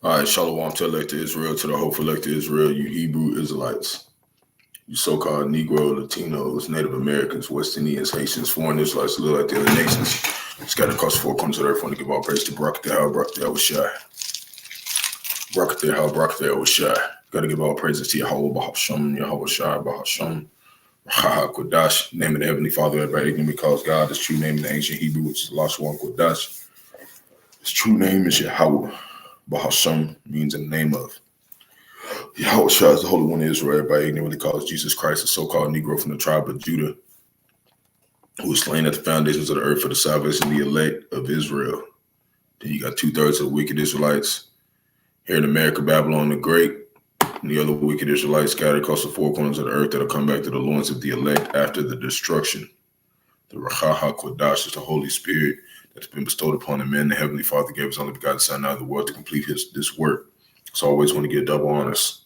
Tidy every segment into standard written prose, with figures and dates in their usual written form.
All right, shalom to elect Israel, to the hopeful elect Israel, you Hebrew Israelites, you so-called Negro, Latinos, Native Americans, West Indians, Haitians, foreign Israelites, live like the other nations, scattered across the four corners of the earth. Want to give all praise to Barak, Barak, Barak, Yahawashi. Got to give all praises to Yahawah, Bahasham, Yahawashi, Bahasham, Qadash, name of the Heavenly Father. Everybody ignorant because God, his true name in the ancient Hebrew, which is Rawchaa, Qadash. His true name is Yahawah. Bahasham means in the name of. Yahawashi is the Holy One of Israel. Everybody ignorantly calls Jesus Christ, a so-called Negro from the tribe of Judah, who was slain at the foundations of the earth for the salvation of the elect of Israel. Then you got 2/3 of the wicked Israelites here in America, Babylon the Great, and the other wicked Israelites scattered across the four corners of the earth that'll come back to the loins of the elect after the destruction. The Rawchaa Qadash is the Holy Spirit that's been bestowed upon the man. The Heavenly Father gave his only begotten Son out of the world to complete this work. So I always want to get double honors.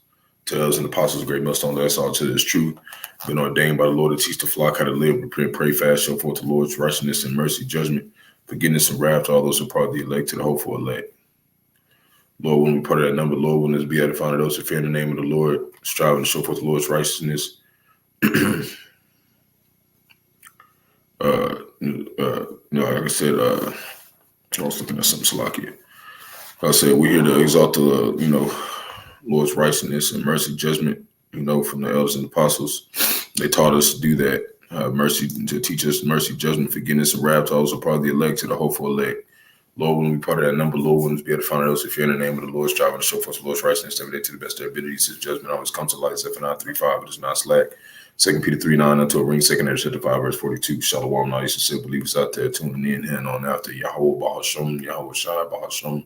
Tells and apostles, great millstone, that's all to this truth. Been ordained by the Lord to teach the flock how to live, repent, pray, fast, show forth the Lord's righteousness and mercy, judgment, forgiveness and wrath to all those who are part of the elect, to the hopeful elect. Lord, when we part of that number, Lord, when there's be edified of those who fear in the name of the Lord, striving to show forth the Lord's righteousness. Like I said, I was looking at something Salakia. I said, we're here to exalt the, Lord's righteousness and mercy, judgment, from the elders and apostles. They taught us to do that, mercy, to teach us mercy, judgment, forgiveness, and wrath to those who are part of the elect, to the hopeful elect. Lord, when we part of that number, Lord, when we be able to find those who fear in the name of the Lord, striving to show forth the Lord's righteousness every day to the best of their abilities. His judgment always comes to light. Zephaniah 3:5, it is not slack. 2 Peter 3:9, unto a ring, 2 Peter 5, verse 42. Shalom, all you sincere believers out there tuning in and on after Yahawah, Bahasham, Yahawashi, Bahasham,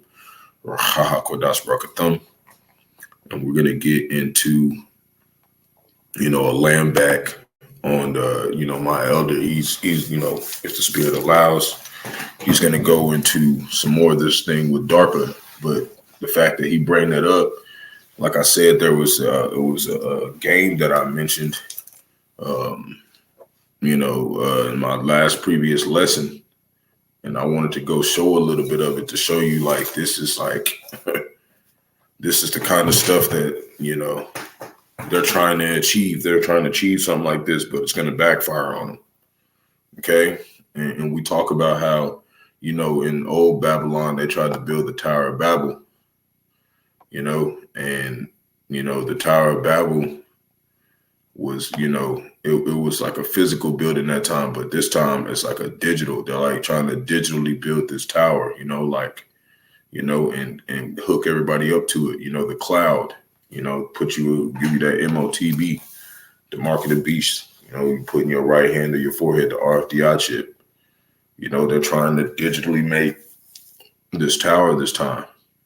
Qadash, Barak, Atham. And we're gonna get into, a lamb back on my elder. He's if the spirit allows, he's gonna go into some more of this thing with D.A.R.P.A. But the fact that he bring that up, like I said, it was a game that I mentioned, in my previous lesson, and I wanted to go show a little bit of it to show you like this is this is the kind of stuff that they're trying to achieve. They're trying to achieve something like this, but it's going to backfire on them. Okay, and we talk about how in old Babylon they tried to build the Tower of Babel. And the Tower of Babel was, it was like a physical building that time, but this time it's like a digital. They're like trying to digitally build this tower, and hook everybody up to it. The cloud, give you that MOTB, the mark of the beast. You put in your right hand or your forehead the RFDI chip. They're trying to digitally make this tower this time.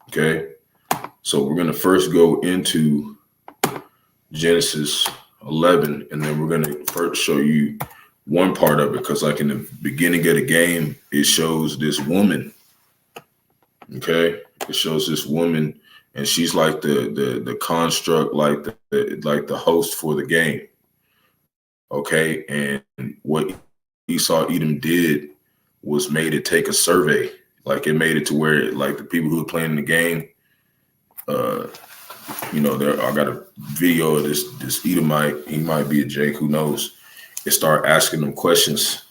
Okay, so we're gonna first go into Genesis 11, and then we're going to first show you one part of it, because like in the beginning of the game, it shows this woman. Okay, it shows this woman, and she's like the construct, like the host for the game. Okay, and what Esau Edom did was made it take a survey. Like it made it to where like the people who are playing the game, I got a video of this Edomite. He might be a Jake, who knows. It started asking them questions,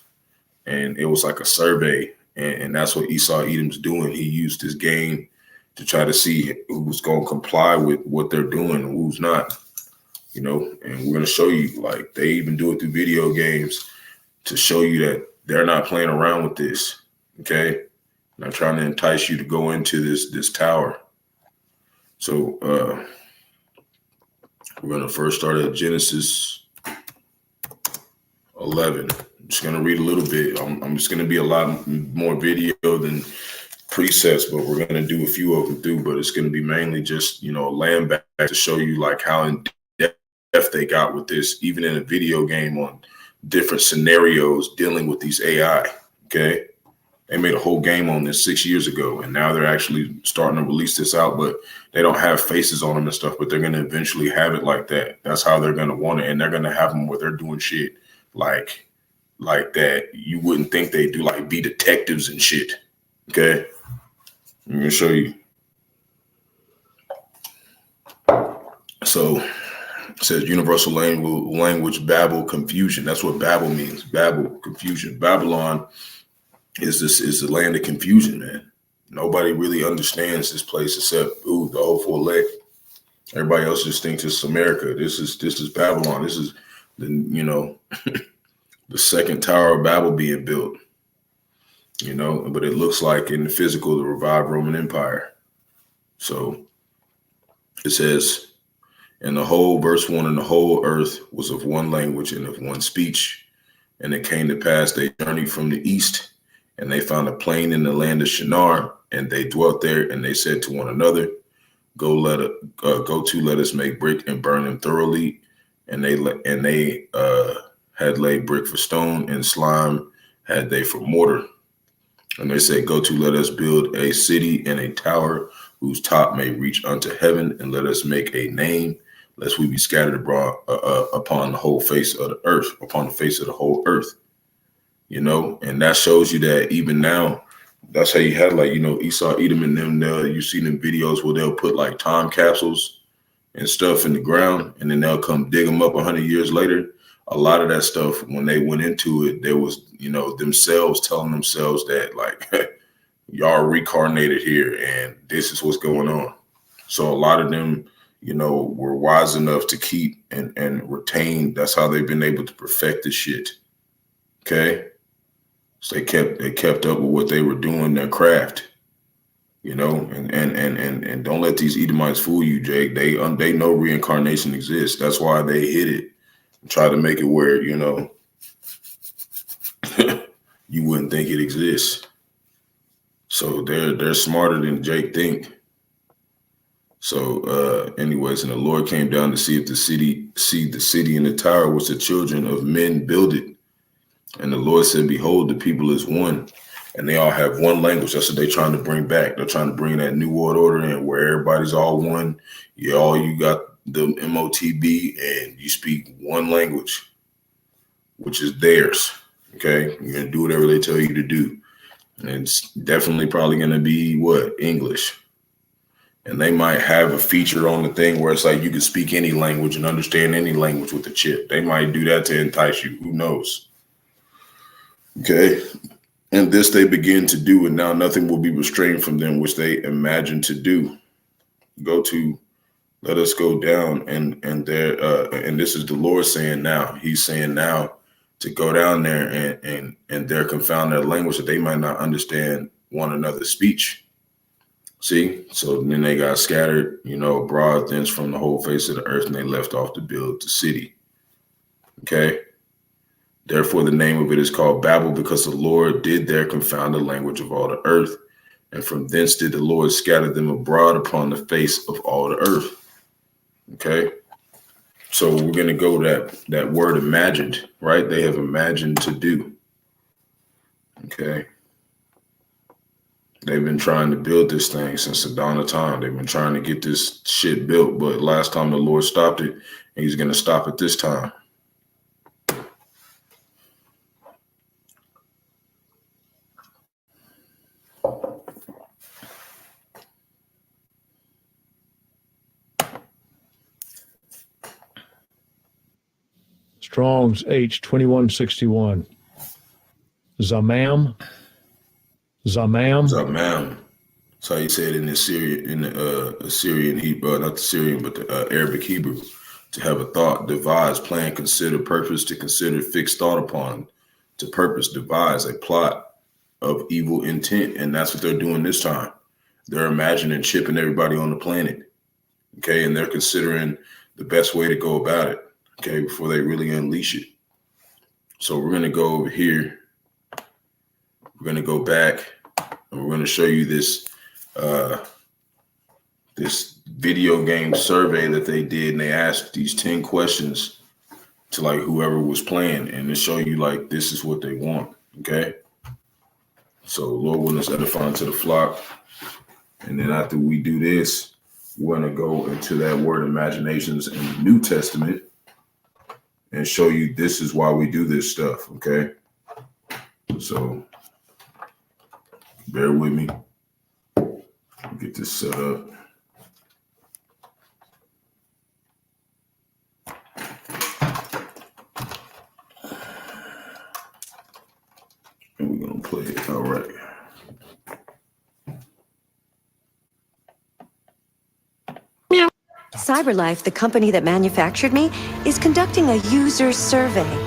and it was like a survey, and that's what Esau Edom's doing. He used this game to try to see who's going to comply with what they're doing and who's not. And we're going to show you, like they even do it through video games to show you that they're not playing around with this. Okay, and I'm trying to entice you to go into this tower. So we're going to first start at Genesis 11. I'm just going to read a little bit. I'm just going to be a lot more video than precepts, but we're going to do a few of them through. But it's going to be mainly just, a lamb back to show you like how in depth they got with this, even in a video game on different scenarios dealing with these AI. Okay. They made a whole game on this 6 years ago, and now they're actually starting to release this out, but they don't have faces on them and stuff, but they're going to eventually have it like that. That's how they're going to want it. And they're going to have them where they're doing shit like that. You wouldn't think they do, like be detectives and shit. Okay. I'm going to show you. So it says universal language, Babel, confusion. That's what Babel means. Babel, confusion. Babylon is the land of confusion, man. Nobody really understands this place except the whole full leg. Everybody else just thinks it's America. This is Babylon. This is the the second Tower of Babel being built. But it looks like in the physical the revived Roman Empire. So it says, and the whole verse 1, and the whole earth was of one language and of one speech, and it came to pass they journeyed from the east. And they found a plain in the land of Shinar, and they dwelt there. And they said to one another, let us make brick and burn them thoroughly. And they had laid brick for stone, and slime had they for mortar. And they said, let us build a city and a tower whose top may reach unto heaven, and let us make a name, lest we be scattered abroad upon the whole face of the earth, upon the face of the whole earth. And that shows you that even now, that's how you had Esau Edom and them. You see them videos where they'll put like time capsules and stuff in the ground, and then they'll come dig them up 100 years later. A lot of that stuff, when they went into it, there was, themselves telling themselves that like, y'all reincarnated here and this is what's going on. So a lot of them, were wise enough to keep and retain. That's how they've been able to perfect this shit. Okay. So they kept up with what they were doing, their craft, and don't let these Edomites fool you, Jake. They know reincarnation exists. That's why they hid it and try to make it where, you wouldn't think it exists. So they're smarter than Jake think. So, anyways, and the Lord came down to see if the city and the tower which the children of men builded. And the Lord said, behold, the people is one, and they all have one language. That's what they're trying to bring back. They're trying to bring that new world order in where everybody's all one. You got the MOTB, and you speak one language, which is theirs. Okay, you're gonna do whatever they tell you to do, and it's definitely probably gonna be what? English. And they might have a feature on the thing where it's like you can speak any language and understand any language with the chip. They might do that to entice you. Who knows? Okay. And this they begin to do, and now nothing will be restrained from them which they imagine to do. Let us go down, and there, and this is the Lord saying now. He's saying now to go down there and there confound their language that they might not understand one another's speech. See, so then they got scattered, abroad thence from the whole face of the earth, and they left off to build the city. Okay. Therefore, the name of it is called Babel, because the Lord did there confound the language of all the earth. And from thence did the Lord scatter them abroad upon the face of all the earth. Okay. So we're going to go that word imagined, right? They have imagined to do. Okay. They've been trying to build this thing since the dawn of time. They've been trying to get this shit built, but last time the Lord stopped it, and he's going to stop it this time. Strong's H2161. Zamam. That's how you say it in the Assyrian Hebrew, not the Syrian, but the Arabic Hebrew. To have a thought, devise, plan, consider, purpose, to consider, fix thought upon, to purpose, devise, a plot of evil intent. And that's what they're doing this time. They're imagining chipping everybody on the planet. Okay. And they're considering the best way to go about it. Okay. Before they really unleash it. So we're going to go over here. We're going to go back, and we're going to show you this this video game survey that they did, and they asked these 10 questions to like whoever was playing, and to show you like this is what they want. Okay. So Lord willing us edifying to the flock. And then after we do this, we're going to go into that word imaginations in the New Testament and show you this is why we do this stuff. Okay. So bear with me. Get this set up. And we're going to play it. All right. CyberLife, the company that manufactured me, is conducting a user survey.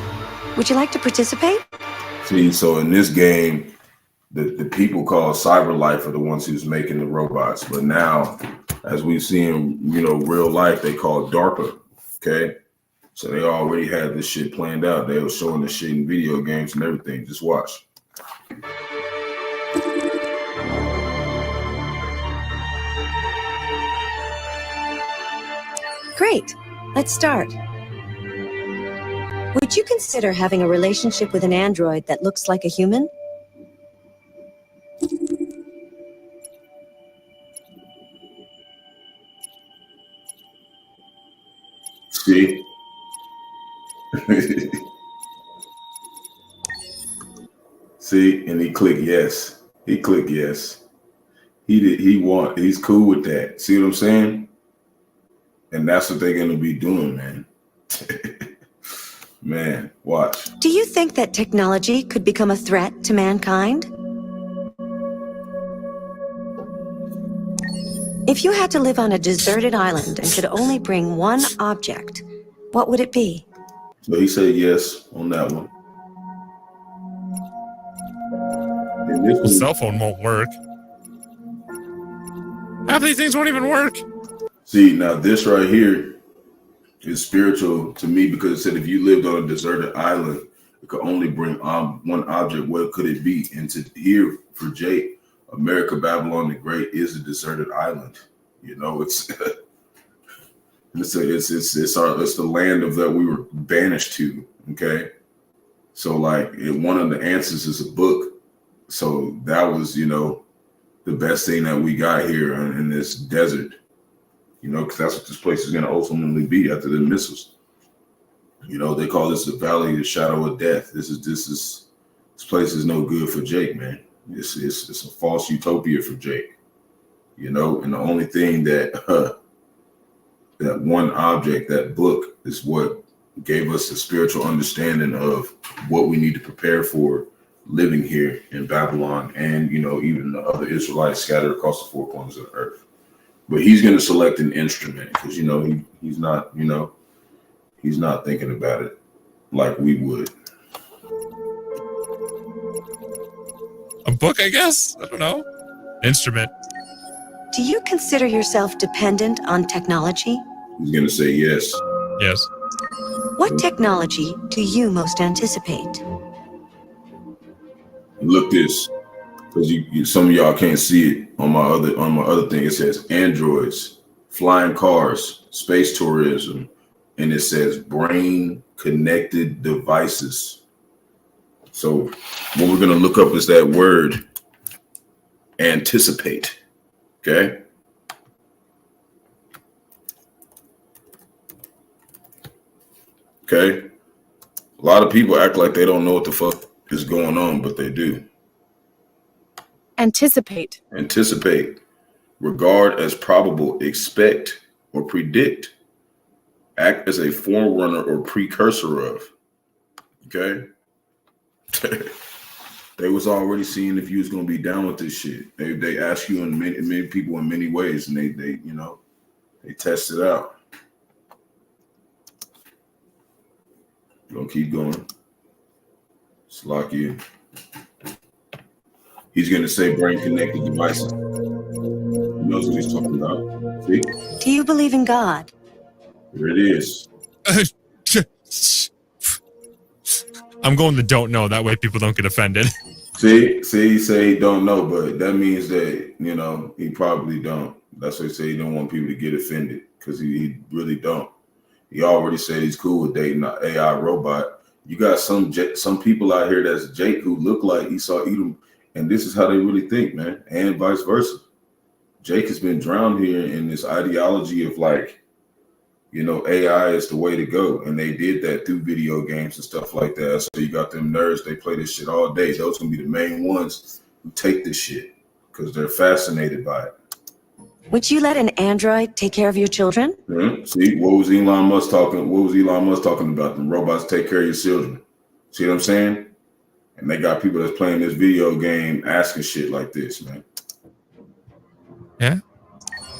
Would you like to participate? See, so in this game, the people called CyberLife are the ones who's making the robots. But now, as we've seen, real life, they call D.A.R.P.A. Okay. So they already had this shit planned out. They were showing the shit in video games and everything. Just watch. Great. Let's start. Would you consider having a relationship with an android that looks like a human? See? See, and he clicked yes. He clicked yes. He's cool with that. See what I'm saying? And that's what they're going to be doing, man. Man, watch. Do you think that technology could become a threat to mankind? If you had to live on a deserted island and could only bring one object, what would it be? So he said yes on that one. The cell phone won't work. Half these things won't even work. See, now this right here is spiritual to me, because it said if you lived on a deserted island, it could only bring one object. What could it be? And to here for Jake, America, Babylon the Great is a deserted island. You know, it's it's the land of that we were banished to. Okay, so like one of the answers is a book. So that was, you know, the best thing that we got here in this desert. You know, because that's what this place is going to ultimately be after the missiles. You know, they call this the Valley of the Shadow of Death. This place is no good for Jake, man. It's a false utopia for Jake. You know, and the only thing that that one object, that book, is what gave us the spiritual understanding of what we need to prepare for living here in Babylon, and, you know, even the other Israelites scattered across the four corners of the earth. But he's going to select an instrument because, you know, he's not, you know, he's not thinking about it like we would. A book, I guess? I don't know. Instrument. Do you consider yourself dependent on technology? He's going to say yes. Yes. What technology do you most anticipate? Look this, because some of y'all can't see it on my other thing. It says androids, flying cars, space tourism, and it says brain connected devices. So what we're gonna look up is that word anticipate. Okay. Okay. A lot of people act like they don't know what the fuck is going on, but they do. Anticipate. Anticipate. Regard as probable, expect or predict. Act as a forerunner or precursor of. Okay. They was already seeing if you was gonna be down with this shit. They ask you in many people in many ways, and they you know, they test it out. Gonna keep going. It's like you. He's gonna say brain connected devices. He knows what he's talking about. See? Do you believe in God? There it is. I'm going to don't know. That way people don't get offended. See, he say he don't know, but that means that, you know, he probably don't. That's why he say he don't want people to get offended, because he really don't. He already said he's cool with dating an AI robot. You got some people out here that's Jake who look like Esau Edom, and this is how they really think, man, and vice versa. Jake has been drowned here in this ideology of like, you know, AI is the way to go, and they did that through video games and stuff like that. So you got them nerds, they play this shit all day. Those gonna be the main ones who take this shit because they're fascinated by it. Would you let an android take care of your children? Mm-hmm. See, what was Elon Musk talking about? Them robots take care of your children. See what I'm saying? And they got people that's playing this video game asking shit like this, man. Yeah.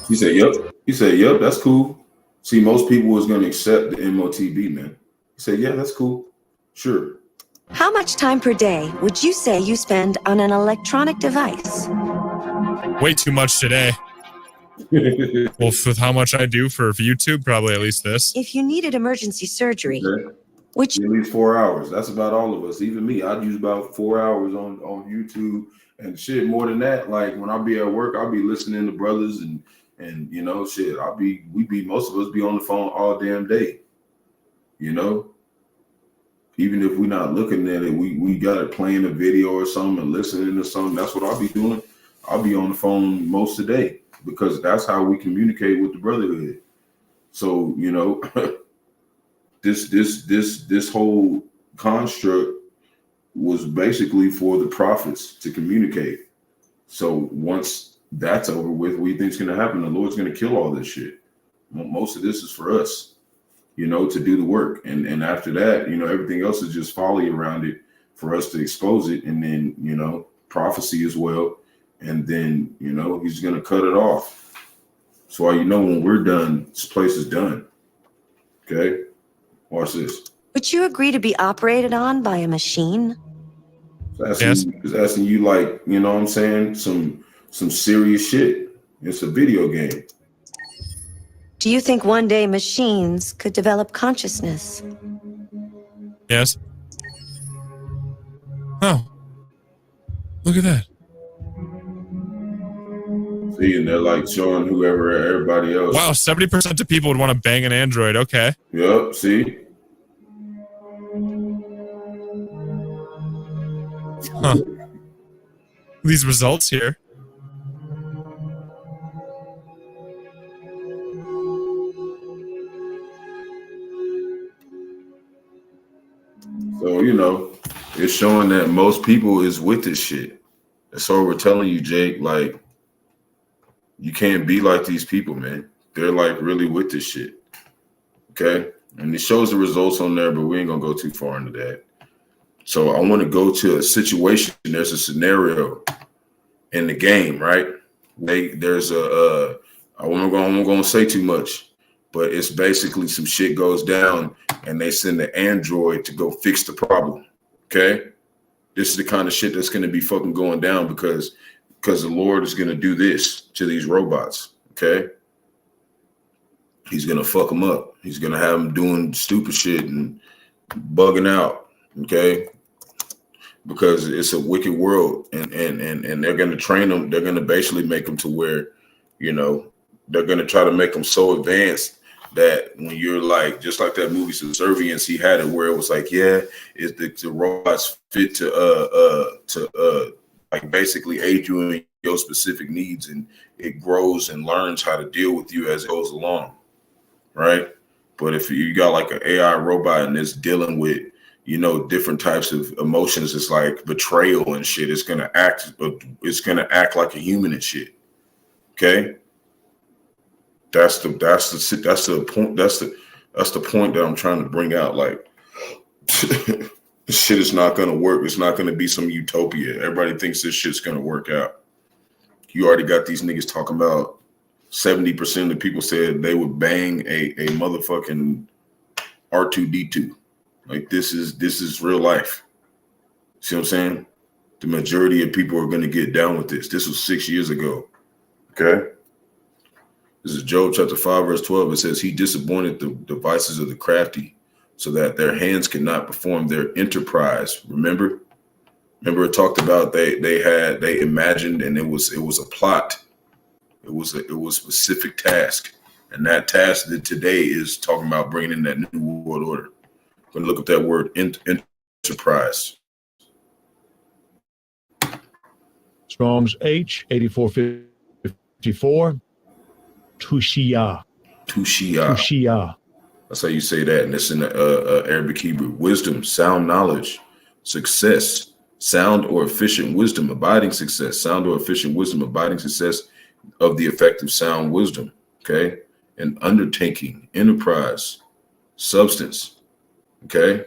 He said, yep, that's cool. See, most people was going to accept the MOTB, man. He said, yeah, that's cool. Sure. How much time per day would you say you spend on an electronic device? Way too much today. Well, with how much I do for YouTube, probably at least this. If you needed emergency surgery, Okay. which At least 4 hours. That's about all of us. Even me, I'd use about 4 hours on YouTube and shit. More than that, like when I be at work, I'll be listening to brothers and you know, shit. Most of us be on the phone all damn day. You know, even if we're not looking at it, we got it playing a video or something and listening to something. That's what I'll be doing. I'll be on the phone most of the day because that's how we communicate with the brotherhood. So, you know, this whole construct was basically for the prophets to communicate. So once that's over with, what do you think's going to happen? The Lord's going to kill all this shit. Most of this is for us, you know, to do the work. And after that, you know, everything else is just folly around it for us to expose it. And then, you know, prophecy as well. And then, you know, he's going to cut it off. So, you know, when we're done, this place is done. Okay. Watch this. would you agree to be operated on by a machine? Yes. It's asking you, like, you know what I'm saying? Some serious shit. It's a video game. Do you think one day machines could develop consciousness? Yes. Oh. Look at that. See, and they're like showing whoever, everybody else. Wow, 70% of people would want to bang an android. Okay. Yep, see? Huh. These results here. So, you know, it's showing that most people is with this shit. That's all we're telling you, Jake. Like, you can't be like these people, man. They're like really with this shit. Okay? And it shows the results on there, but we ain't gonna go too far into that. So I want to go to a situation. There's a scenario in the game, right? There's a I'm gonna say too much, but it's basically some shit goes down and they send the android to go fix the problem. Okay, this is the kind of shit that's gonna be fucking going down because the Lord is gonna do this to these robots. Okay, he's gonna fuck them up. He's gonna have them doing stupid shit and bugging out. Okay. Because it's a wicked world, and they're going to train them. They're going to basically make them to where, you know, they're going to try to make them so advanced that when you're like, just like that movie Subservience, he had it where it was like, yeah, is the robots fit to like basically aid you in your specific needs, and it grows and learns how to deal with you as it goes along, right? But if you got like an AI robot and it's dealing with, you know, different types of emotions, it's like betrayal and shit. It's gonna act like a human and shit. Okay, that's the point. That's the point that I'm trying to bring out. Like, this shit is not gonna work. It's not gonna be some utopia. Everybody thinks this shit's gonna work out. You already got these niggas talking about 70% of the people said they would bang a motherfucking R2D2. Like, this is real life. See what I'm saying? The majority of people are going to get down with this. This was 6 years ago. Okay? This is Job chapter 5, verse 12. It says, he disappointed the devices of the crafty so that their hands could not perform their enterprise. Remember it talked about they imagined, and it was a plot. It was a specific task. And that task that today is talking about bringing in that new world order. I'm going to look up that word enterprise. Strong's H 8454. Tushia. That's how you say that. And it's in the Arabic Hebrew. Wisdom, sound knowledge, success, sound or efficient wisdom, abiding success, sound or efficient wisdom, abiding success of the effective sound wisdom. Okay. And undertaking, enterprise, substance. Okay.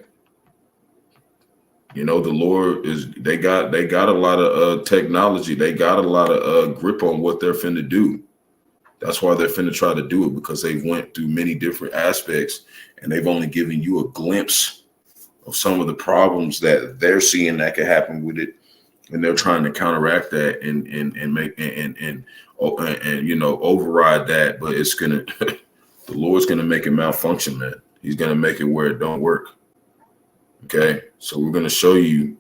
You know, the Lord they got a lot of technology. They got a lot of grip on what they're finna do. That's why they're finna try to do it, because they've went through many different aspects and they've only given you a glimpse of some of the problems that they're seeing that could happen with it. And they're trying to counteract that and you know, override that. But it's gonna the Lord's gonna make it malfunction, man. He's gonna make it where it don't work. Okay, so we're gonna show you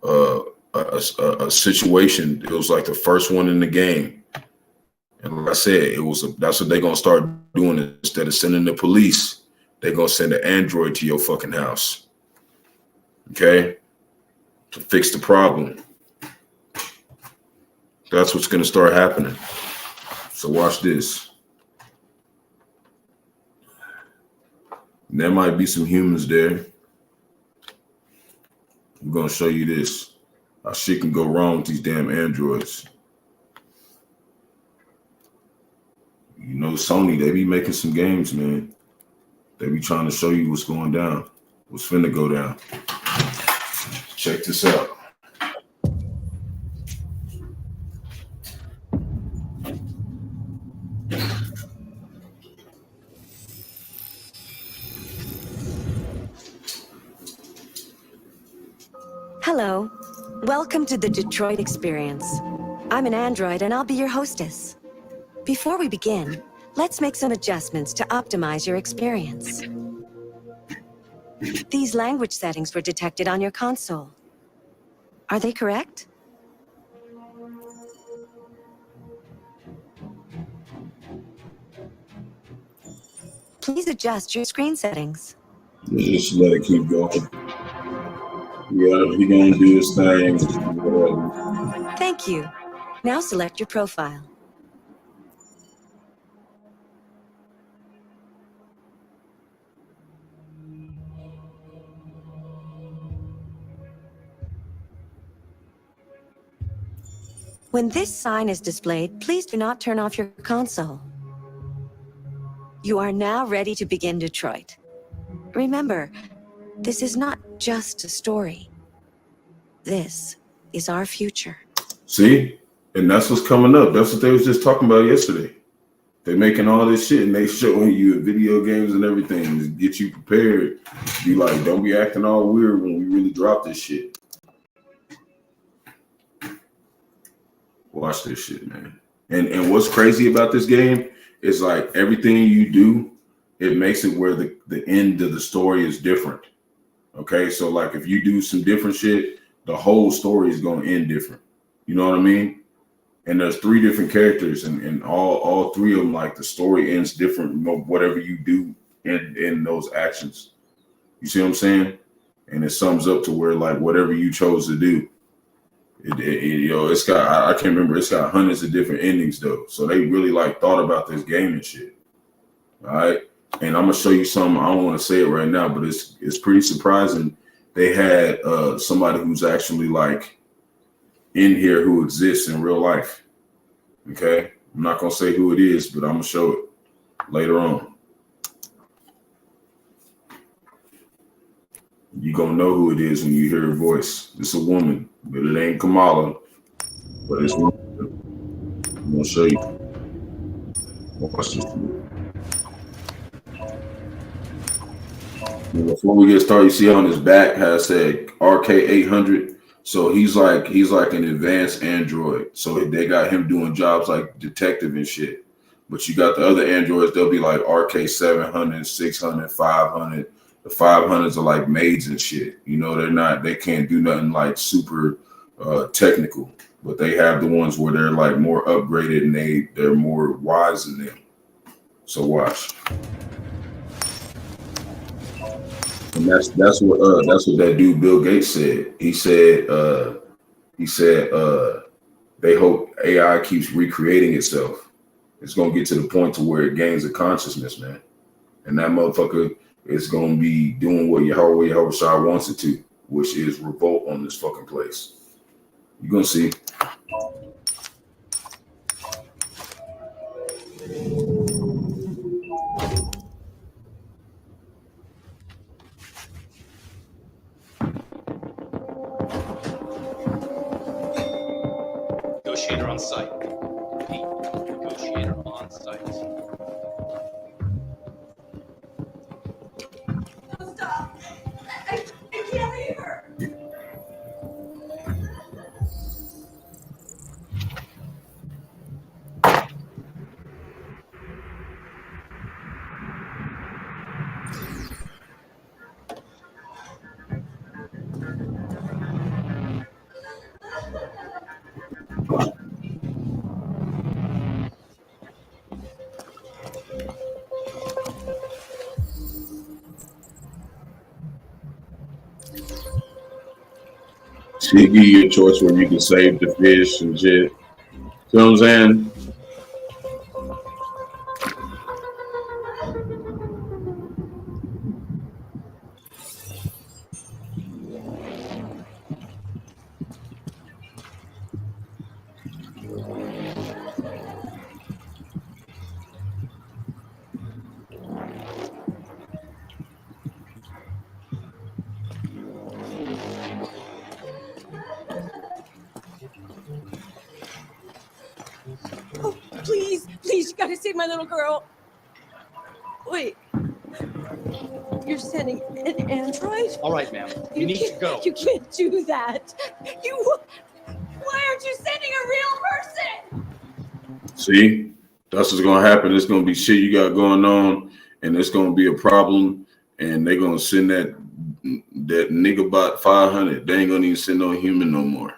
a situation. It was like the first one in the game, and like I said, that's what they're gonna start doing. Instead of sending the police, they're gonna send an android to your fucking house. Okay, to fix the problem. That's what's gonna start happening. So watch this. And there might be some humans there. I'm gonna show you this. How shit can go wrong with these damn androids. You know, Sony, they be making some games, man. They be trying to show you what's going down, what's finna go down. Check this out. Hello. Welcome to the Detroit Experience. I'm an android and I'll be your hostess. Before we begin, let's make some adjustments to optimize your experience. These language settings were detected on your console. Are they correct? Please adjust your screen settings. Just let it keep going. Yeah, he gonna do his thing. Thank you. Now select your profile. When this sign is displayed, please do not turn off your console. You are now ready to begin Detroit. Remember, this is not just a story. This is our future. See? And that's what's coming up. That's what they was just talking about yesterday. They're making all this shit and they showing you video games and everything to get you prepared. Be like, don't be acting all weird when we really drop this shit. Watch this shit, man. And what's crazy about this game is like everything you do, it makes it where the end of the story is different. Okay, so like if you do some different shit, the whole story is gonna end different. You know what I mean? And there's 3 different characters, and all 3 of them, like the story ends different, whatever you do in those actions. You see what I'm saying? And it sums up to where like whatever you chose to do. It's got, I can't remember, it's got hundreds of different endings though. So they really like thought about this game and shit. All right. And I'm gonna show you something. I don't want to say it right now, but it's pretty surprising. They had somebody who's actually like in here who exists in real life. Okay. I'm not gonna say who it is, but I'm gonna show it later on. You're gonna know who it is when you hear her voice. It's a woman, but it ain't Kamala, but it's one. I'm gonna show you. Watch this. Before we get started, you see on his back has said RK800. So he's like an advanced android. So they got him doing jobs like detective and shit. But you got the other androids, they'll be like RK700, 600, 500. The 500s are like maids and shit. You know, they can't do nothing like super technical, but they have the ones where they're like more upgraded and they're more wise than them. So watch. And that's what that dude Bill Gates said. He said they hope AI keeps recreating itself. It's gonna get to the point to where it gains a consciousness, man. And that motherfucker is gonna be doing what Yahawashi wants it to, which is revolt on this fucking place. You're gonna see. Negotiator on site. Repeat. Negotiator on site. Stop! I can't leave her. She give you a choice where you can save the fish and shit. You know what I'm saying? Oh, please, you gotta save my little girl. Wait. You're sending an android? All right, ma'am. You need to go. You can't do that. Why aren't you sending a real person? See, that's what's gonna happen. It's gonna be shit you got going on, and it's gonna be a problem, and they're gonna send that nigga bot 500. They ain't gonna even send no human no more.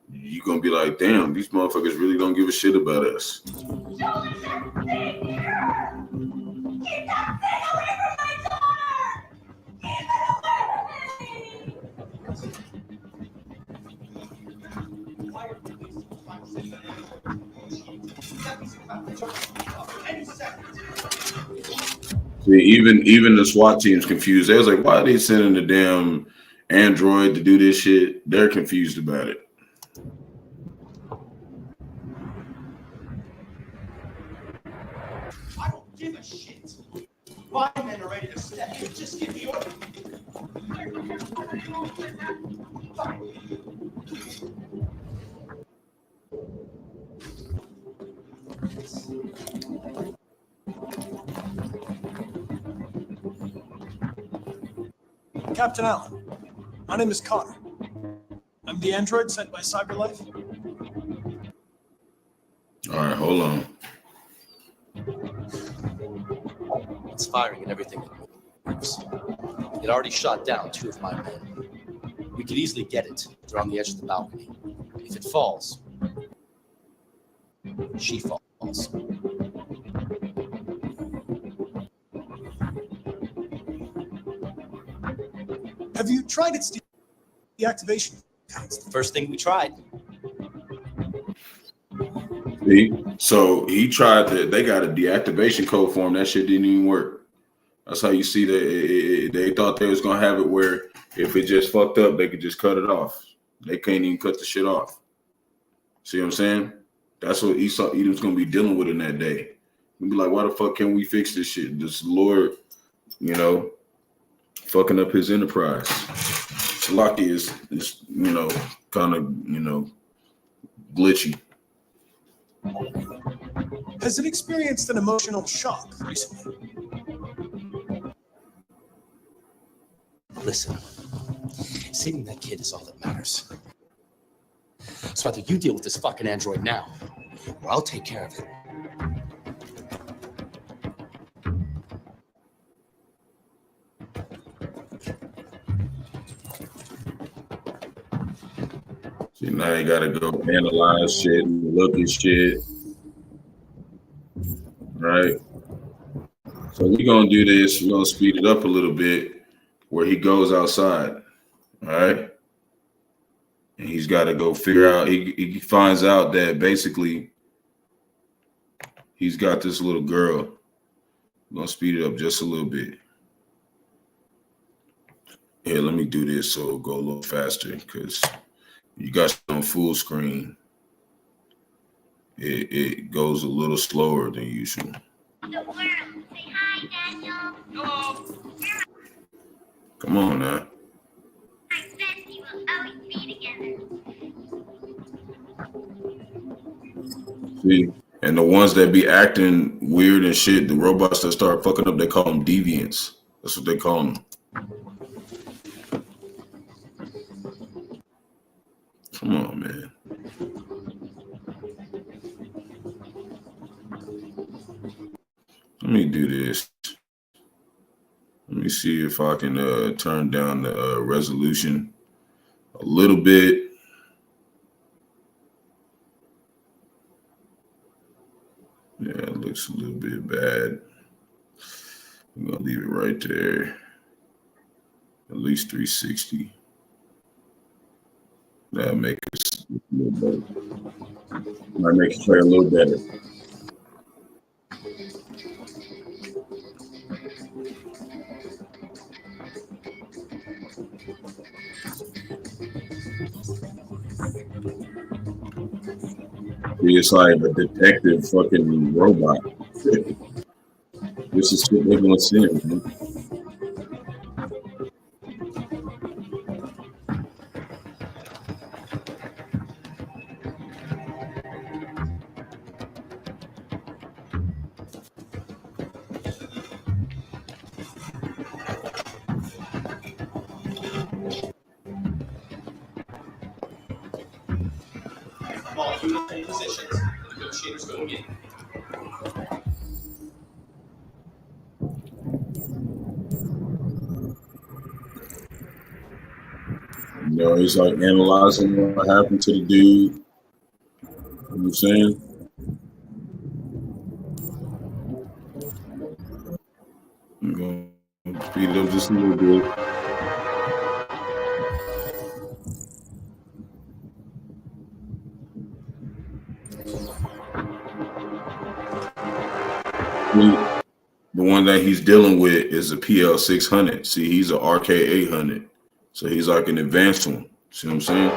You're gonna be like, damn, these motherfuckers really don't give a shit about us. Don't listen to me here! Keep that See, even the SWAT team's confused. They was like, why are they sending the damn android to do this shit? They're confused about it. I don't give a shit. My men are ready to step in. Just give me orders. Captain Allen, my name is Connor. I'm the android sent by CyberLife. All right, hold on. It's firing at everything that moves. It already shot down 2 of my men. We could easily get it. They're on the edge of the balcony. If it falls, she falls. Have you tried its deactivation? It's the first thing we tried. See? So he tried that. They got a deactivation code for him. That shit didn't even work. That's how you see that they thought they was gonna have it where if it just fucked up, they could just cut it off. They can't even cut the shit off. See what I'm saying? That's what Edom's gonna be dealing with in that day. He'll be like, why the fuck can't we fix this shit? This Lord, fucking up his enterprise. Salaki is kind of, glitchy. Has it experienced an emotional shock recently? Listen, saving that kid is all that matters. So either you deal with this fucking android now, or I'll take care of it. See, now you gotta go analyze shit and look at shit. Right? So we're gonna do this. We're gonna speed it up a little bit where he goes outside. All right. And he's got to go figure out, he finds out that basically he's got this little girl. I'm gonna speed it up just a little bit. Here, let me do this so it'll go a little faster because you got it on full screen. It goes a little slower than usual. The world. Say hi, Daniel. Hello. Come on now. I bet we will always be together. See, and the ones that be acting weird and shit, the robots that start fucking up, they call them deviants. That's what they call them. Come on, man. Let me do this. Let me see if I can turn down the resolution a little bit. Yeah, it looks a little bit bad. I'm gonna leave it right there. At least 360. That'll make it a little better. Might make it play a little better. It's like a detective fucking robot. This is shit they're gonna send, man. All units in positions. Negotiators going in. He's like analyzing what happened to the dude. You know what I'm saying? I'm gonna speed it up just a little bit. The one that he's dealing with is a PL 600. See, he's a RK 800, so he's like an advanced one. See what I'm saying?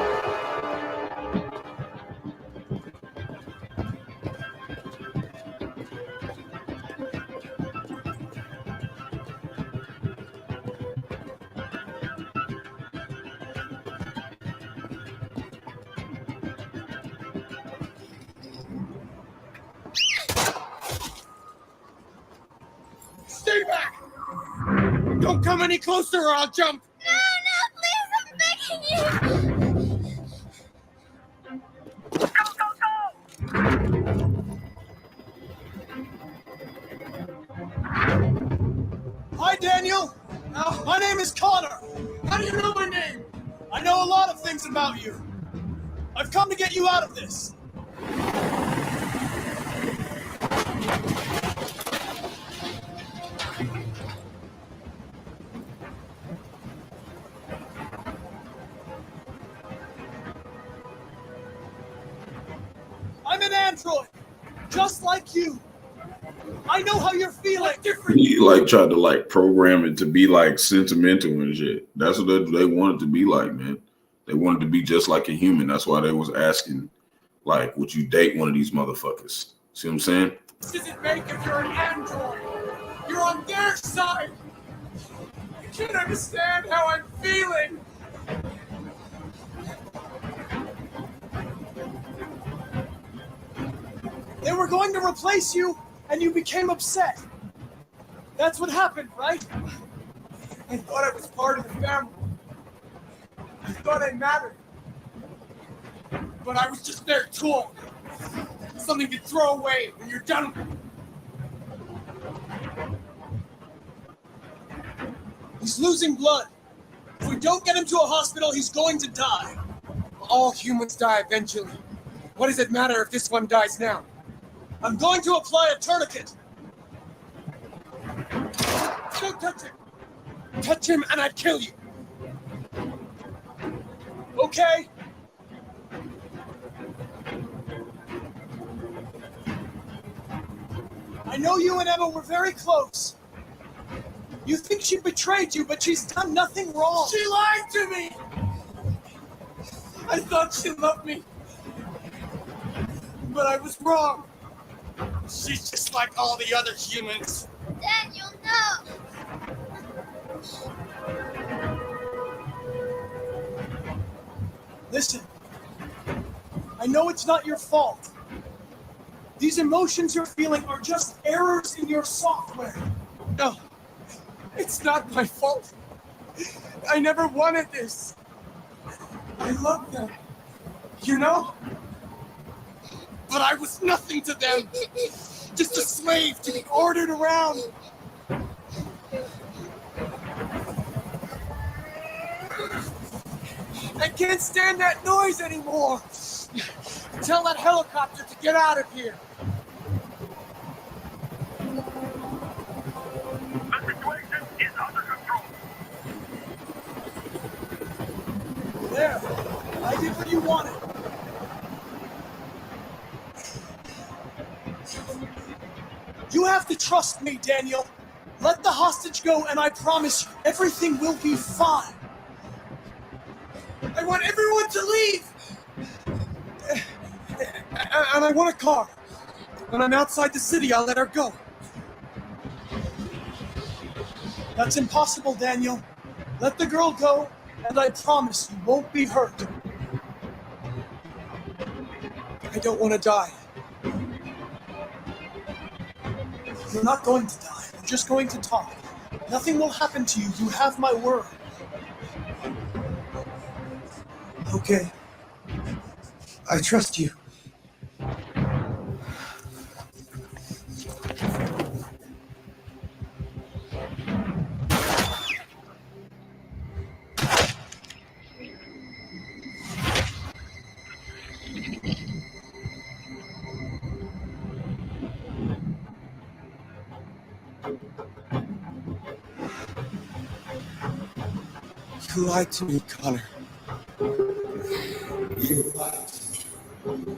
Stay back! Don't come any closer or I'll jump! No, please, I'm begging you! Hi, Daniel. My name is Connor. How do you know my name? I know a lot of things about you. I've come to get you out of this. I'm an android, just like you. I know how you're feeling. He like tried to like program it to be like sentimental and shit. That's what they wanted to be like, man. They wanted to be just like a human. That's why they was asking, like, would you date one of these motherfuckers? See what I'm saying? What does it make if you're an android? You're on their side. You can't understand how I'm feeling. They were going to replace you, and you became upset. That's what happened, right? I thought I was part of the family. I thought I mattered. But I was just their tool. Something to throw away when you're done with it. He's losing blood. If we don't get him to a hospital, he's going to die. All humans die eventually. What does it matter if this one dies now? I'm going to apply a tourniquet. Don't touch him! Touch him and I'd kill you! Okay. I know you and Emma were very close. You think she betrayed you, but she's done nothing wrong. She lied to me! I thought she loved me. But I was wrong. She's just like all the other humans. Daniel, no! Listen, I know it's not your fault. These emotions you're feeling are just errors in your software. No, it's not my fault. I never wanted this. I love them, you know? But I was nothing to them. Just a slave to be ordered around. I can't stand that noise anymore. Tell that helicopter to get out of here. The situation is under control. There, I did what you wanted. You have to trust me, Daniel. Let the hostage go, and I promise you, everything will be fine. I want everyone to leave. And I want a car. When I'm outside the city, I'll let her go. That's impossible, Daniel. Let the girl go, and I promise you won't be hurt. I don't want to die. You're not going to die. We're just going to talk. Nothing will happen to you. You have my word. Okay. I trust you. You lied to me, Connor. You lied to me.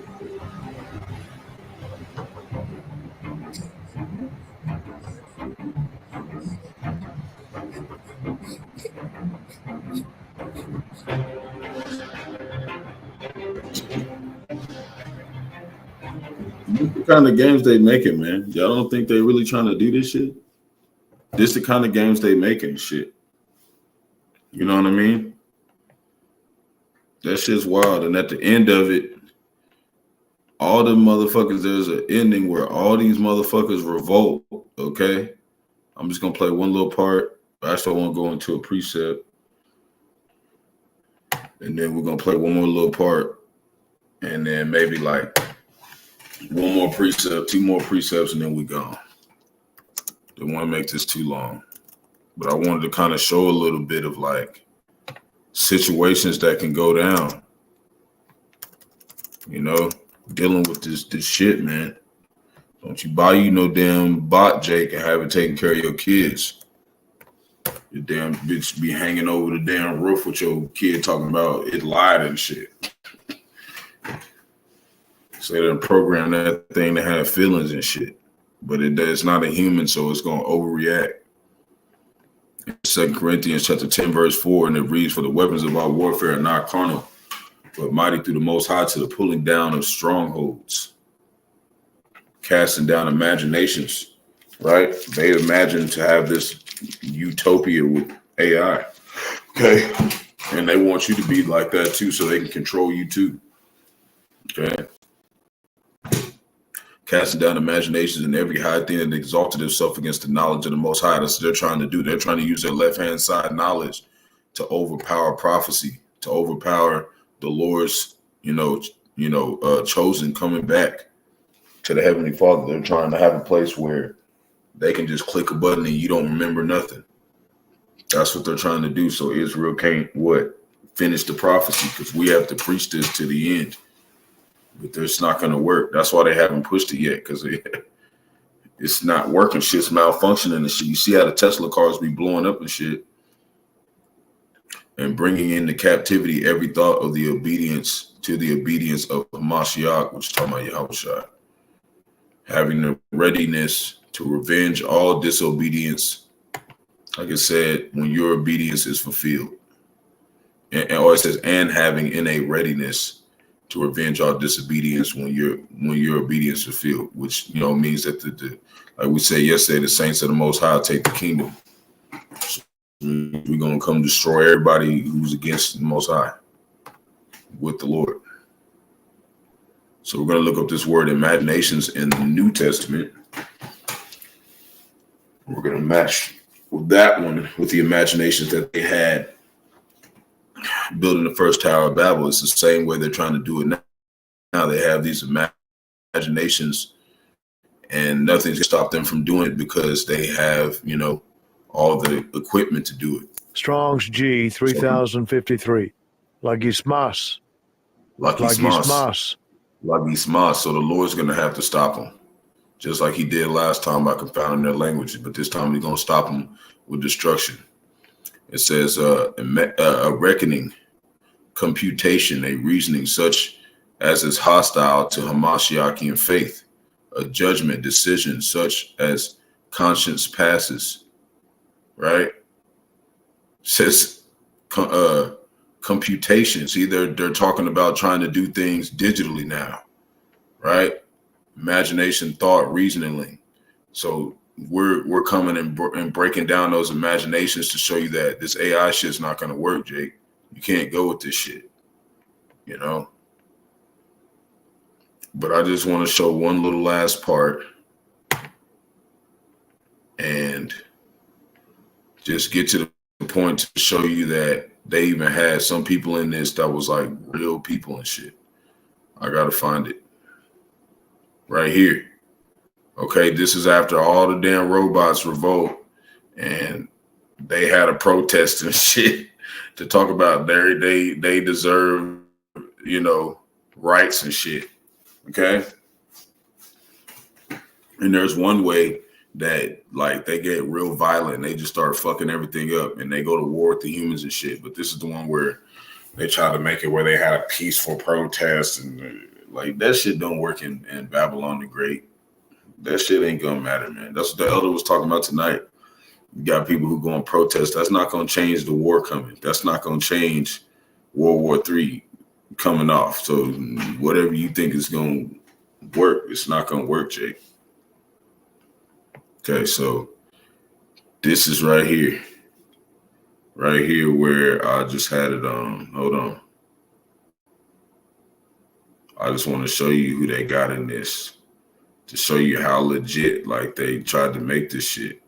the kind of games they making, man. Y'all don't think they really trying to do this shit? This the kind of games they making, shit. You know what I mean? That shit's wild. And at the end of it, all the motherfuckers, there's an ending where all these motherfuckers revolt, okay? I'm just going to play one little part. I still want to go into a precept. And then we're going to play one more little part. And then maybe like one more precept, two more precepts, and then we gone. Don't want to make this too long. But I wanted to kind of show a little bit of like situations that can go down. You know, dealing with this shit, man. Don't you buy you no damn bot, Jake, and have it taking care of your kids. Your damn bitch be hanging over the damn roof with your kid talking about it lied and shit. So they done program that thing to have feelings and shit. But it's not a human, so it's going to overreact. 2 Corinthians chapter 10, verse 4, and it reads, "For the weapons of our warfare are not carnal, but mighty through the Most High to the pulling down of strongholds, casting down imaginations," right? They imagine to have this utopia with AI, okay? And they want you to be like that too, so they can control you too, okay? Casting down imaginations and every high thing that exalted itself against the knowledge of the Most High. That's what they're trying to do. They're trying to use their left-hand side knowledge to overpower prophecy, to overpower the Lord's, chosen coming back to the Heavenly Father. They're trying to have a place where they can just click a button and you don't remember nothing. That's what they're trying to do. So Israel can't finish the prophecy, because we have to preach this to the end. But it's not going to work. That's why they haven't pushed it yet, because it's not working. Shit's malfunctioning and shit. You see how the Tesla cars be blowing up and shit, and bringing into captivity every thought of the obedience to the obedience of Mashiach, which is talking about Yahawashi. Having the readiness to revenge all disobedience, like I said, when your obedience is fulfilled. And it says, and having in a readiness to revenge all disobedience when your obedience is fulfilled, which means that the like we said yesterday, the saints of the Most High take the kingdom. So we're gonna come destroy everybody who's against the Most High with the Lord. So we're gonna look up this word imaginations in the New Testament. We're gonna match with that one with the imaginations that they had building the first Tower of Babel. It's the same way they're trying to do it now. Now they have these imaginations, and nothing's gonna stop them from doing it because they have, all the equipment to do it. Strong's G 3053. Lagismas. Lagismas. So the Lord's gonna have to stop them, just like he did last time by confounding their languages. But this time he's gonna stop them with destruction. It says a reckoning, computation, a reasoning such as is hostile to Hamashiachian faith, a judgment, decision such as conscience passes, right? It says computation. See, they're talking about trying to do things digitally now, right? Imagination, thought, reasoningly. So we're coming and breaking down those imaginations to show you that this AI shit's not going to work, Jake. You can't go with this shit, But I just want to show one little last part and just get to the point to show you that they even had some people in this that was like real people and shit. I got to find it right here. Okay, this is after all the damn robots revolt and they had a protest and shit to talk about they deserve, rights and shit. Okay. And there's one way that like they get real violent and they just start fucking everything up and they go to war with the humans and shit. But this is the one where they try to make it where they had a peaceful protest, and like that shit don't work in Babylon the Great. That shit ain't gonna matter, man. That's what the elder was talking about tonight. You got people who go and protest. That's not gonna change the war coming. That's not gonna change World War III coming off. So whatever you think is gonna work. It's not gonna work, Jake. Okay, so this is right here where I just had it on. Hold on. I just want to show you who they got in this to show you how legit like they tried to make this shit.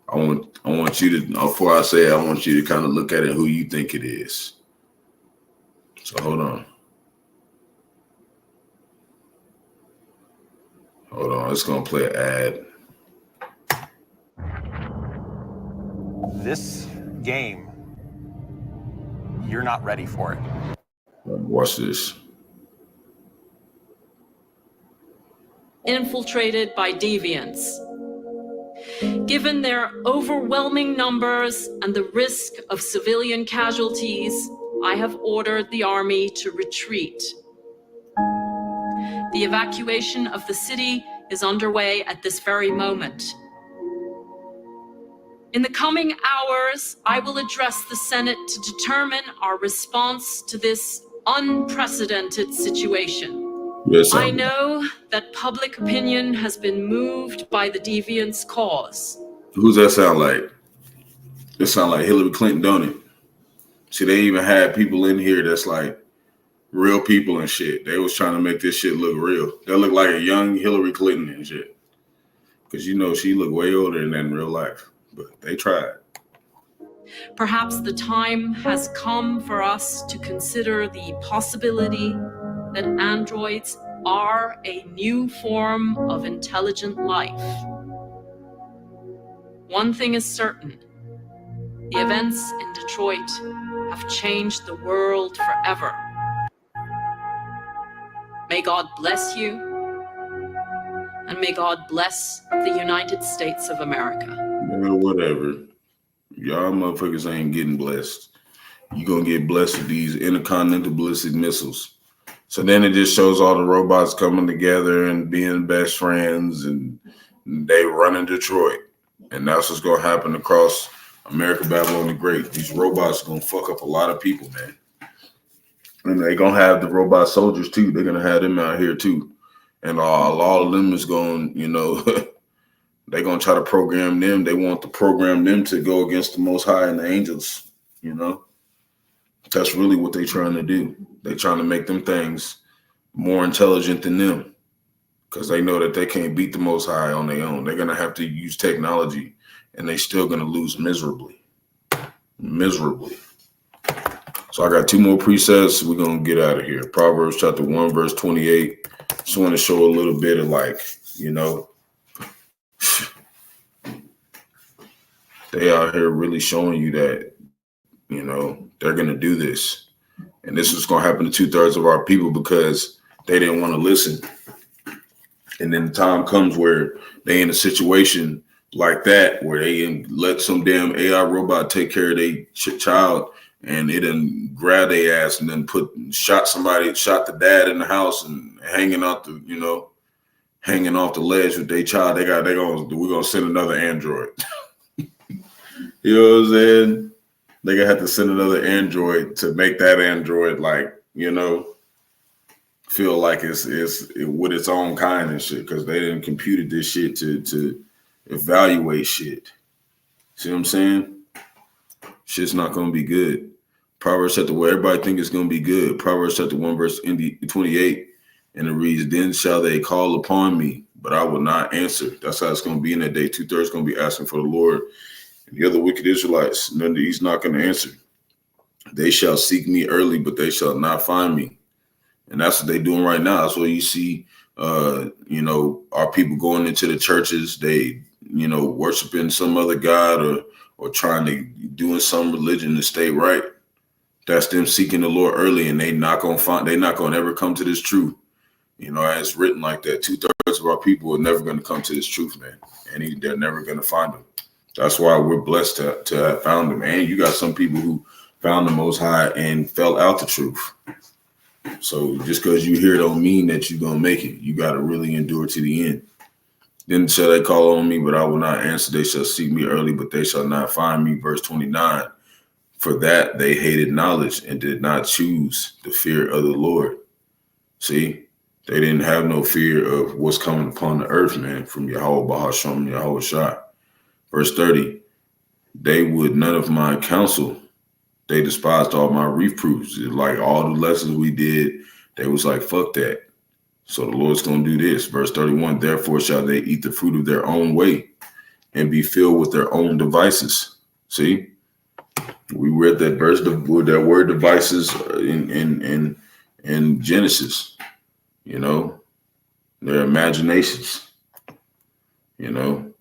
I want you to, before I say it, I want you to kind of look at it who you think it is. So hold on. Hold on, it's gonna play an ad. This game, you're not ready for it. Watch this. Infiltrated by deviants. Given their overwhelming numbers and the risk of civilian casualties, I have ordered the army to retreat. The evacuation of the city is underway at this very moment. In the coming hours, I will address the Senate to determine our response to this unprecedented situation. Yes, I know that public opinion has been moved by the deviants' cause. Who's that sound like? It sound like Hillary Clinton, don't it? See, they even had people in here that's like real people and shit. They was trying to make this shit look real. They look like a young Hillary Clinton and shit. Because you know she looked way older than that in real life. But they tried. Perhaps the time has come for us to consider the possibility that androids are a new form of intelligent life. One thing is certain. The events in Detroit have changed the world forever. May God bless you, and may God bless the United States of America. Well, whatever. Y'all motherfuckers ain't getting blessed. You gonna get blessed with these intercontinental ballistic missiles. So then it just shows all the robots coming together and being best friends, and they running Detroit. And that's what's gonna happen across America, Babylon the Great. These robots are gonna fuck up a lot of people, man. And they gonna have the robot soldiers too. They're gonna have them out here too. And a lot of them is going, you know, they're gonna try to program them. They want to program them to go against the Most High and the angels, you know. That's really what they're trying to do. They're trying to make them things more intelligent than them because they know that they can't beat the Most High on their own. They're going to have to use technology, and they're still going to lose miserably. Miserably. So I got two more presets. We're going to get out of here. Proverbs chapter 1, verse 28. Just want to show a little bit of like, you know, they out here really showing you that, you know, they're going to do this. And this is going to happen to 2/3 of our people because they didn't want to listen. And then the time comes where they in a situation like that, where they let some damn AI robot take care of their child, and they done grab their ass and then shot the dad in the house and hanging off the ledge with their child. We're going to send another android. You know what I'm saying? They're going to have to send another android to make that android, like, you know, feel like it's with its own kind and shit, because they didn't computed this shit to evaluate shit. See what I'm saying? Shit's not going to be good. Proverbs chapter where everybody think it's going to be good. Proverbs chapter 1, verse 28, and it reads, "Then shall they call upon me, but I will not answer." That's how it's going to be in that day. 2/3 going to be asking for the Lord. And the other wicked Israelites, none of these not going to answer. They shall seek me early, but they shall not find me. And that's what they're doing right now. That's what you see, you know, our people going into the churches. They, you know, worshiping some other God or trying to doing some religion to stay right. That's them seeking the Lord early, and they're not going to ever come to this truth. You know, it's written like that. 2/3 of our people are never going to come to this truth, man. And they're never going to find them. That's why we're blessed to have found them. And you got some people who found the Most High and fell out the truth. So just because you hear don't mean that you're going to make it. You got to really endure to the end. Then shall they call on me, but I will not answer. They shall seek me early, but they shall not find me. Verse 29. For that they hated knowledge and did not choose the fear of the Lord. See, They didn't have no fear of what's coming upon the earth, man, from Yahawah, Bahasham, Yahawashi. Verse 30, they would none of my counsel. They despised all my reproofs. Like all the lessons we did, they was like, fuck that. So the Lord's going to do this. Verse 31, therefore shall they eat the fruit of their own way and be filled with their own devices. See? We read that verse, that word devices in Genesis, you know, their imaginations, you know,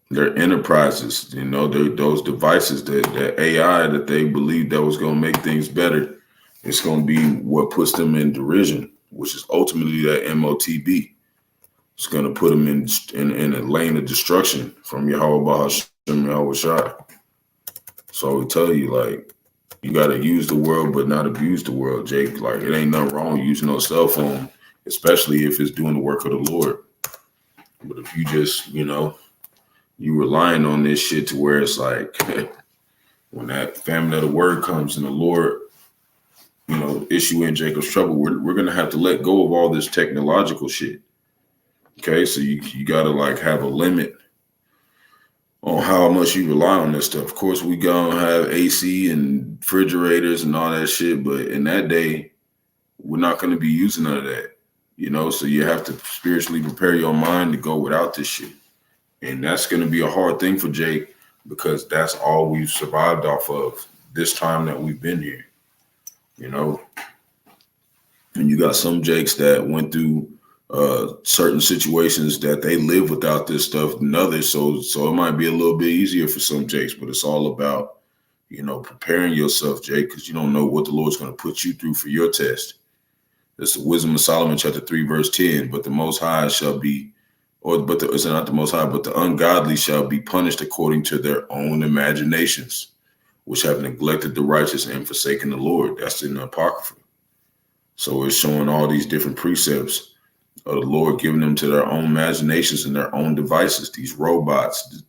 their enterprises, you know, those devices, that AI that they believed that was going to make things better. It's going to be what puts them in derision, which is ultimately that MOTB. It's going to put them in a lane of destruction from Yahawah, Bahasham, Yahawashi. So I would tell you, like, you got to use the world, but not abuse the world, Jake. Like, it ain't nothing wrong using no cell phone, especially if it's doing the work of the Lord. But if you just, you know, you relying on this shit to where it's like, when that famine of the word comes and the Lord, you know, issue in Jacob's trouble, we're going to have to let go of all this technological shit. Okay, so you got to like have a limit on how much you rely on this stuff. Of course, we gonna have AC and refrigerators and all that shit, but in that day, we're not gonna be using none of that, you know? So you have to spiritually prepare your mind to go without this shit. And that's gonna be a hard thing for Jake because that's all we've survived off of this time that we've been here, you know? And you got some Jakes that went through certain situations that they live without this stuff than others. So it might be a little bit easier for some Jakes, but it's all about, you know, preparing yourself, Jake, because you don't know what the Lord's going to put you through for your test. It's the Wisdom of Solomon, chapter 3, verse 10. But the Most High shall be, it's not the Most High, but the ungodly shall be punished according to their own imaginations, which have neglected the righteous and forsaken the Lord. That's in the Apocrypha. So it's showing all these different precepts of the Lord, giving them to their own imaginations and their own devices, these robots,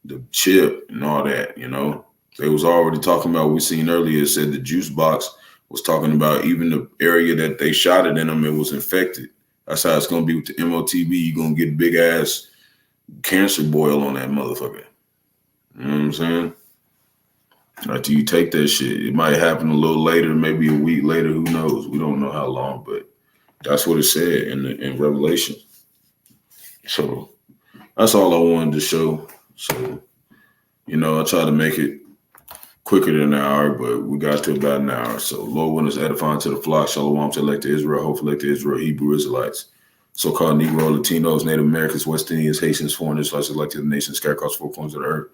the chip and all that, you know. They was already talking about, we seen earlier, it said the juice box was talking about even the area that they shot it in them, it was infected. That's how it's going to be with the MOTB. You're going to get big ass cancer boil on that motherfucker. You know what I'm saying? After you take that shit, it might happen a little later, maybe a week later, who knows? We don't know how long, but that's what it said in Revelation. So that's all I wanted to show. So, you know, I try to make it quicker than an hour, but we got to about an hour. So Lord willing, us edifying to the flock. Shalom to elect to Israel, hopefully elect to Israel, Hebrew Israelites, so-called Negro, Latinos, Native Americans, West Indians, Haitians, foreign Israelites, elected the nation, scattered across 4 corners of the earth.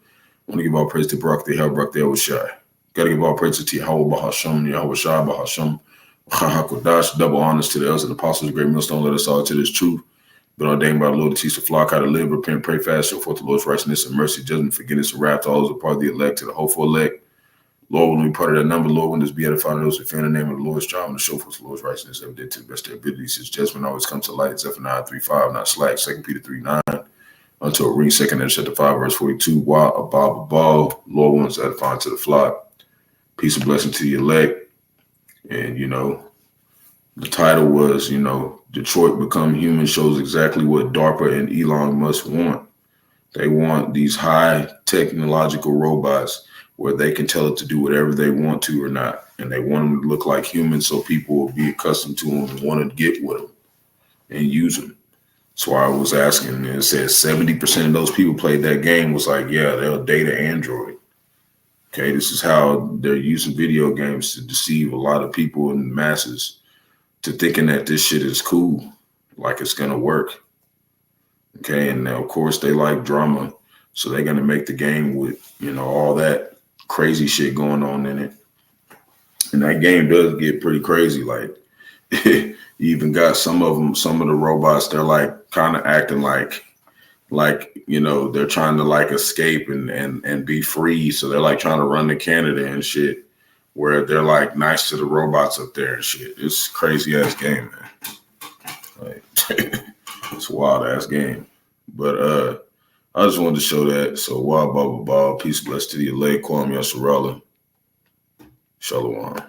I want to give all praise to Barak, the Yahawashi. Got to give all praise to Yahawah, Bahasham, Yahawashi, Bahasham, Qadash, double honors to the elders and apostles, great millstone, let us all to this truth. Been ordained by the Lord to teach the flock how to live, repent, pray fast, show forth the Lord's righteousness and mercy, judgment, forgiveness, and wrath to all those who are part of the elect, to the hopeful elect. Lord, when we part of that number, Lord, when this be edified, those who fear in the name of the Lord, striving to show forth the Lord's righteousness every day to the best of their abilities. His judgment always comes to light. Zephaniah 3:5, not slack. 2 Peter 3:9. Until a ring, 2nd chapter 5, verse 42. Wah, above, Lord wants edifying to the flock. Peace and blessing to the elect. And, you know, the title was, you know, Detroit Become Human shows exactly what D.A.R.P.A and Elon Musk want. They want these high technological robots where they can tell it to do whatever they want to or not. And they want them to look like humans so people will be accustomed to them and want to get with them and use them. So I was asking, and it says 70% of those people played that game was like, yeah, they'll date an Android. Okay, this is how they're using video games to deceive a lot of people and masses to thinking that this shit is cool, like it's gonna work. Okay, and now of course they like drama, so they're gonna make the game with, you know, all that crazy shit going on in it. And that game does get pretty crazy. Like you even got some of the robots, they're like kind of acting like, you know, they're trying to like escape and be free. So they're like trying to run to Canada and shit, where they're like nice to the robots up there and shit. It's crazy ass game, man. Like it's a wild ass game. But I just wanted to show that. So wild blah blah blah. Peace blessed to the elect. Kwame Yasharala. Shalom.